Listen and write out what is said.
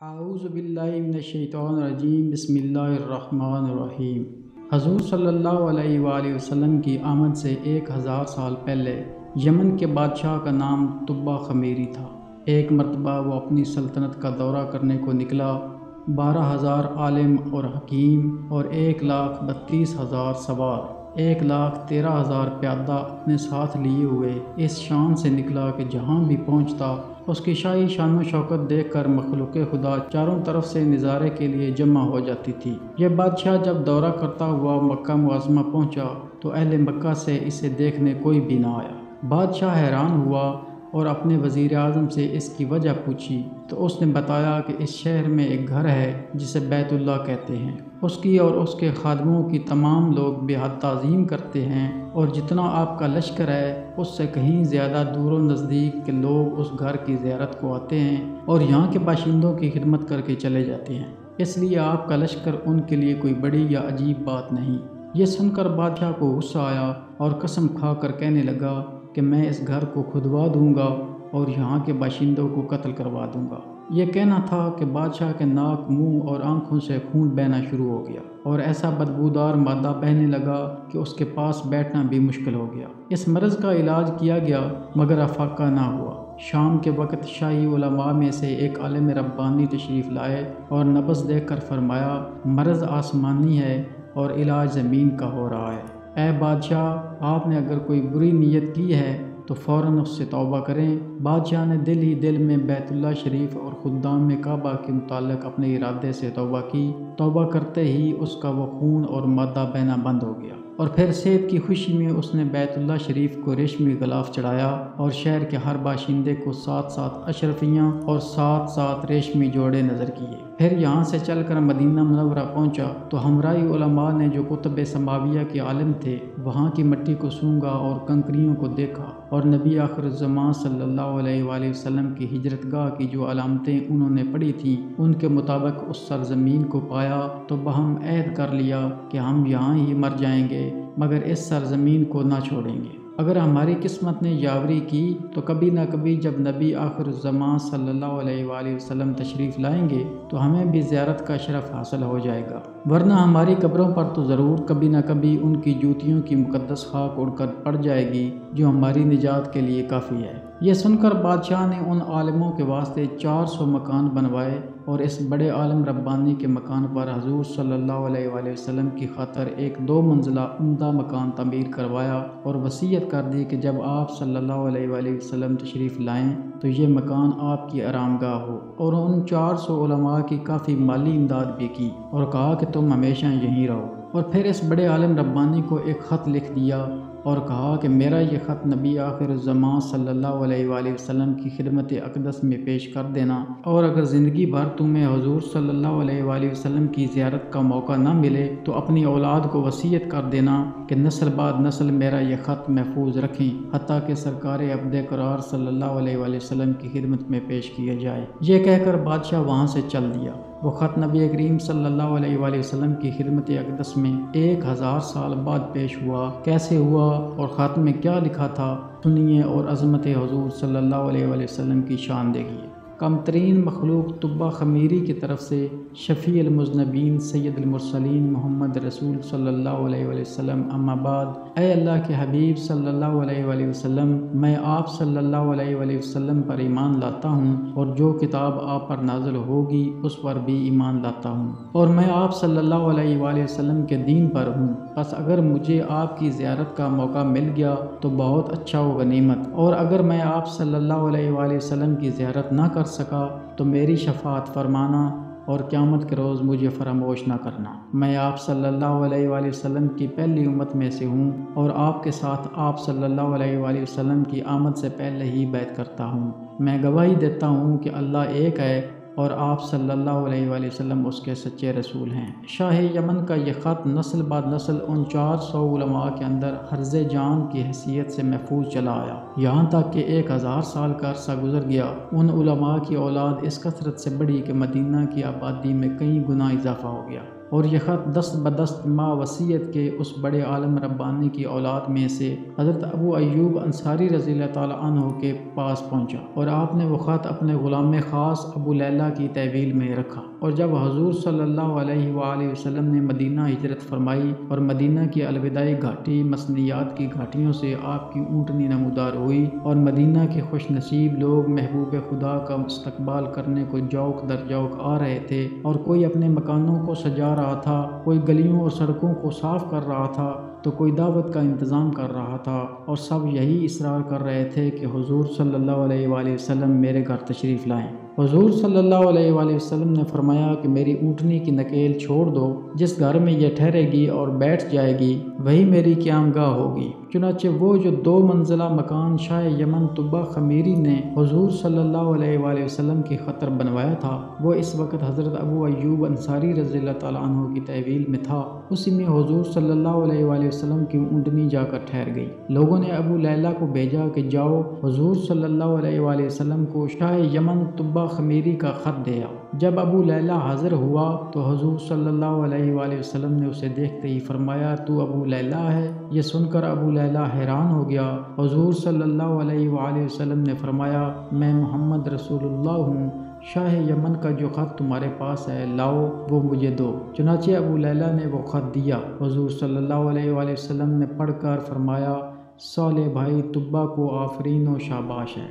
اعوذ باللہ من الشیطان الرجیم، بسم اللہ الرحمن الرحیم۔ حضور صلی اللہ علیہ وآلہ وسلم کی آمد سے 1000 سال پہلے یمن کے بادشاہ کا نام تبہ خمیری تھا۔ ایک مرتبہ وہ اپنی سلطنت کا دورہ کرنے کو نکلا۔ 12,000 عالم اور حکیم اور 1,32,000 سوار، 1,13,000 پیادہ اپنے ساتھ لیے ہوئے اس شان سے نکلا کہ جہاں بھی پہنچتا اس کی شاہی شان و شوکت دیکھ کر مخلوق خدا چاروں طرف سے نظارے کے لیے جمع ہو جاتی تھی۔ یہ بادشاہ جب دورہ کرتا ہوا مکہ معظمہ پہنچا تو اہل مکہ سے اسے دیکھنے کوئی بھی نہ آیا۔ بادشاہ حیران ہوا اور اپنے وزیر اعظم سے اس کی وجہ پوچھی تو اس نے بتایا کہ اس شہر میں ایک گھر ہے جسے بیت اللہ کہتے ہیں، اس کی اور اس کے خادموں کی تمام لوگ بے حد تعظیم کرتے ہیں، اور جتنا آپ کا لشکر ہے اس سے کہیں زیادہ دور و نزدیک کے لوگ اس گھر کی زیارت کو آتے ہیں اور یہاں کے باشندوں کی خدمت کر کے چلے جاتے ہیں، اس لیے آپ کا لشکر ان کے لیے کوئی بڑی یا عجیب بات نہیں۔ یہ سن کر بادشاہ کو غصہ آیا اور قسم کھا کر کہنے لگا کہ میں اس گھر کو کھدوا دوں گا اور یہاں کے باشندوں کو قتل کروا دوں گا۔ یہ کہنا تھا کہ بادشاہ کے ناک، منہ اور آنکھوں سے خون بہنا شروع ہو گیا اور ایسا بدبودار مادہ بہنے لگا کہ اس کے پاس بیٹھنا بھی مشکل ہو گیا۔ اس مرض کا علاج کیا گیا مگر افاقہ نہ ہوا۔ شام کے وقت شاہی علماء میں سے ایک عالم ربانی تشریف لائے اور نبض دیکھ کر فرمایا، مرض آسمانی ہے اور علاج زمین کا ہو رہا ہے۔ اے بادشاہ، آپ نے اگر کوئی بری نیت کی ہے تو فوراً اس سے توبہ کریں۔ بادشاہ نے دل ہی دل میں بیت اللہ شریف اور خدام کعبہ کے متعلق اپنے ارادے سے توبہ کی۔ توبہ کرتے ہی اس کا وہ خون اور مادہ بہنا بند ہو گیا، اور پھر صحت کی خوشی میں اس نے بیت اللہ شریف کو ریشمی غلاف چڑھایا اور شہر کے ہر باشندے کو 7 اشرفیاں اور 7 ریشمی جوڑے نظر کیے۔ پھر یہاں سے چل کر مدینہ منورہ پہنچا تو ہمراہی علماء نے جو کتب سماویہ کے عالم تھے وہاں کی مٹی کو سونگا اور کنکریوں کو دیکھا، اور نبی آخر الزمان صلی اللہ علیہ وآلہ وسلم کی ہجرت گاہ کی جو علامتیں انہوں نے پڑھی تھیں ان کے مطابق اس سرزمین کو پایا تو بہم عہد کر لیا کہ ہم یہاں ہی مر جائیں گے مگر اس سرزمین کو نہ چھوڑیں گے۔ اگر ہماری قسمت نے یاوری کی تو کبھی نہ کبھی جب نبی آخر الزمان صلی اللہ علیہ وآلہ وسلم تشریف لائیں گے تو ہمیں بھی زیارت کا شرف حاصل ہو جائے گا، ورنہ ہماری قبروں پر تو ضرور کبھی نہ کبھی ان کی جوتیوں کی مقدس خاک اڑ کر پڑ جائے گی جو ہماری نجات کے لیے کافی ہے۔ یہ سن کر بادشاہ نے ان عالموں کے واسطے 400 مکان بنوائے اور اس بڑے عالم ربانی کے مکان پر حضور صلی اللہ علیہ وآلہ وسلم کی خاطر ایک 2 منزلہ عمدہ مکان تعمیر کروایا اور وصیت کر دی کہ جب آپ صلی اللہ علیہ وآلہ وسلم تشریف لائیں تو یہ مکان آپ کی آرام گاہ ہو، اور ان 400 علماء کی کافی مالی امداد بھی کی اور کہا کہ تم ہمیشہ یہیں رہو۔ اور پھر اس بڑے عالم ربانی کو ایک خط لکھ دیا اور کہا کہ میرا یہ خط نبی آخر الزمان صلی اللہ علیہ وآلہ وسلم کی خدمت اقدس میں پیش کر دینا، اور اگر زندگی بھر تمہیں حضور صلی اللہ علیہ وآلہ وسلم کی زیارت کا موقع نہ ملے تو اپنی اولاد کو وصیت کر دینا کہ نسل بعد نسل میرا یہ خط محفوظ رکھیں حتیٰ کہ سرکار عبد قرار صلی اللہ علیہ وآلہ وسلم کی خدمت میں پیش کیا جائے۔ یہ کہہ کر بادشاہ وہاں سے چل دیا۔ وہ خط نبی کریم صلی اللہ علیہ وآلہ وسلم کی خدمت اقدس میں 1000 سال بعد پیش ہوا۔ کیسے ہوا اور خط میں کیا لکھا تھا سنیے اور عظمت حضور صلی اللہ علیہ وآلہ وسلم کی شان دیکھیے۔ کم ترین مخلوق تبہ خمیری کی طرف سے شفیع المذنبین سید المرسلین محمد رسول صلی اللہ علیہ وآلہ وسلم، اما بعد، اے اللہ کے حبیب صلی اللہ علیہ وآلہ وسلم، میں آپ صلی اللہ علیہ وآلہ وسلم پر ایمان لاتا ہوں اور جو کتاب آپ پر نازل ہوگی اس پر بھی ایمان لاتا ہوں، اور میں آپ صلی اللہ علیہ وآلہ وسلم کے دین پر ہوں، بس اگر مجھے آپ کی زیارت کا موقع مل گیا تو بہت اچھا و غنیمت، اور اگر میں آپ صلی اللہ علیہ وآلہ وسلم کی زیارت نہ کر سکا تو میری شفاعت فرمانا اور قیامت کے روز مجھے فراموش نہ کرنا۔ میں آپ صلی اللہ علیہ وآلہ وسلم کی پہلی امت میں سے ہوں اور آپ کے ساتھ آپ صلی اللہ علیہ وآلہ وسلم کی آمد سے پہلے ہی بیعت کرتا ہوں۔ میں گواہی دیتا ہوں کہ اللہ ایک ہے اور آپ صلی اللہ علیہ وآلہ وسلم اس کے سچے رسول ہیں۔ شاہ یمن کا یہ خط نسل بعد نسل ان 400 علماء کے اندر حرز جان کی حیثیت سے محفوظ چلا آیا، یہاں تک کہ 1000 سال کا عرصہ گزر گیا۔ ان علماء کی اولاد اس کثرت سے بڑھی کہ مدینہ کی آبادی میں کئی گنا اضافہ ہو گیا۔ اور یہ خط دست بدست ما وصیت کے اس بڑے عالم ربانی کی اولاد میں سے حضرت ابو ایوب انصاری رضی اللہ تعالیٰ عنہ کے پاس پہنچا، اور آپ نے وہ خط اپنے غلام خاص ابو لیلہ کی تحویل میں رکھا۔ اور جب حضور صلی اللہ علیہ وآلہ وسلم نے مدینہ ہجرت فرمائی اور مدینہ کی الوداعی گھاٹی مسنیات کی گھاٹیوں سے آپ کی اونٹنی نمودار ہوئی، اور مدینہ کے خوش نصیب لوگ محبوب خدا کا استقبال کرنے کو جوق در جوق آ رہے تھے، اور کوئی اپنے مکانوں کو سجا رہا تھا، کوئی گلیوں اور سڑکوں کو صاف کر رہا تھا، تو کوئی دعوت کا انتظام کر رہا تھا، اور سب یہی اصرار کر رہے تھے کہ حضور صلی اللہ علیہ وآلہ وسلم میرے گھر تشریف لائیں۔ حضور صلی اللہ علیہ وآلہ وسلم نے فرمایا کہ میری اونٹنی کی نکیل چھوڑ دو، جس گھر میں یہ ٹھہرے گی اور بیٹھ جائے گی وہی میری قیام گاہ ہوگی۔ چنانچہ وہ جو 2 منزلہ مکان شاہ یمن طبہ خمیری نے حضور صلی اللہ علیہ وآلہ وسلم کی خاطر بنوایا تھا، وہ اس وقت حضرت ابو ایوب انصاری رضی اللہ تعالیٰ عنہ کی تحویل میں تھا۔ اسی میں حضور صلی اللہ علیہ وآلہ وسلم کی اونٹنی جا کر ٹھہر گئی۔ لوگوں نے ابو لیلہ کو بھیجا کہ جاؤ حضور صلی اللہ علیہ وآلہ وسلم کو شاہ یمن طبہ خمیری کا خط دے آؤ۔ جب ابو لیلہ حاضر ہوا تو حضور صلی اللہ علیہ وآلہ وسلم نے اسے دیکھتے ہی فرمایا، تو ابو لیلہ ہے؟ یہ سن کر ابو لیلہ حیران ہو گیا۔ حضور صلی اللہ علیہ وآلہ وسلم نے فرمایا، میں محمد رسول اللہ ہوں، شاہ یمن کا جو خط تمہارے پاس ہے لاؤ وہ مجھے دو۔ چنانچہ ابو لیلہ نے وہ خط دیا۔ حضور صلی اللہ علیہ وآلہ وسلم نے پڑھ کر فرمایا، صالح بھائی طبہ کو آفرین و شاباش ہے۔